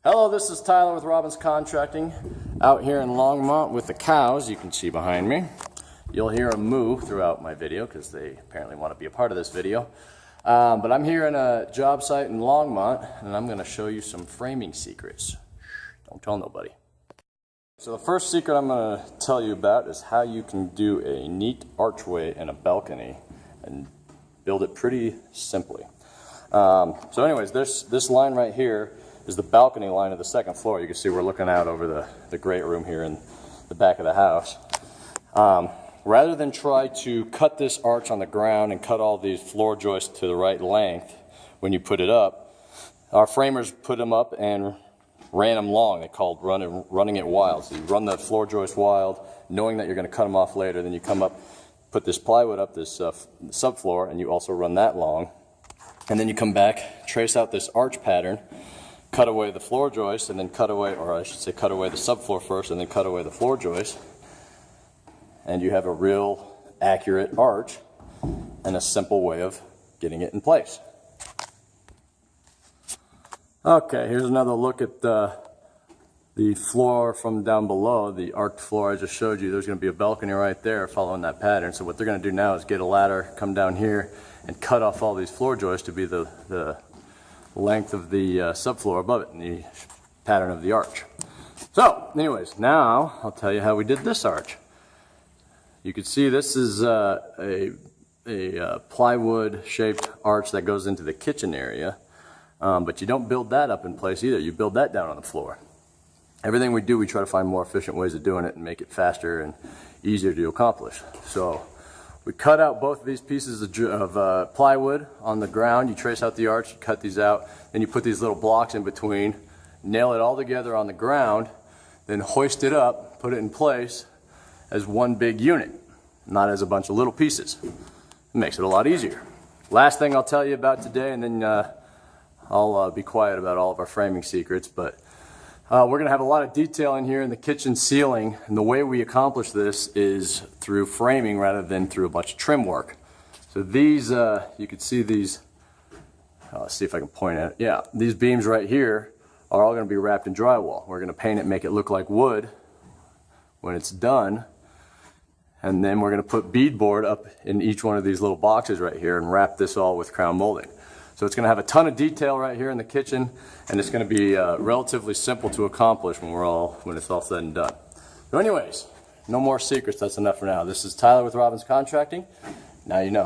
Hello, this is Tyler with Robbins Contracting out here in Longmont with the cows you can see behind me. You'll hear them moo throughout my video because they apparently want to be a part of this video. But I'm here in a job site in Longmont and I'm going to show you some framing secrets. Don't tell nobody. So the first secret I'm going to tell you about is how you can do a neat archway and a balcony and build it pretty simply. So anyways, this line right here is the balcony line of the second floor. You can see we're looking out over the great room here in the back of the house. Rather than try to cut this arch on the ground and cut all these floor joists to the right length when you put it up, our framers put them up and ran them long. They called running it wild. So you run the floor joist wild, knowing that you're going to cut them off later. Then you come up, put this plywood up this subfloor, and you also run that long. And then you come back, trace out this arch pattern, cut away the floor joist, and then cut away, or I should say cut away the subfloor first, and then cut away the floor joist. And you have a real accurate arch and a simple way of getting it in place. Okay, here's another look at the floor from down below, the arched floor I just showed you. There's going to be a balcony right there following that pattern. So what they're going to do now is get a ladder, come down here, and cut off all these floor joists to be the length of the subfloor above it and the pattern of the arch. So anyways, now I'll tell you how we did this arch. You can see this is a plywood shaped arch that goes into the kitchen area, but you don't build that up in place either. You build that down on the floor. Everything we do, we try to find more efficient ways of doing it and make it faster and easier to accomplish. So we cut out both of these pieces of plywood on the ground. You trace out the arch, you cut these out, then you put these little blocks in between, nail it all together on the ground, then hoist it up, put it in place as one big unit, not as a bunch of little pieces. It makes it a lot easier. Last thing I'll tell you about today, and then I'll be quiet about all of our framing secrets, but we're going to have a lot of detail in here in the kitchen ceiling, and the way we accomplish this is through framing rather than through a bunch of trim work. So these, you can see these, let's see if I can point at it. Yeah, these beams right here are all going to be wrapped in drywall. We're going to paint it, make it look like wood when it's done, and then we're going to put beadboard up in each one of these little boxes right here and wrap this all with crown molding. So it's going to have a ton of detail right here in the kitchen, and it's going to be relatively simple to accomplish when it's all said and done. So anyways, no more secrets. That's enough for now. This is Tyler with Robbins Contracting. Now you know.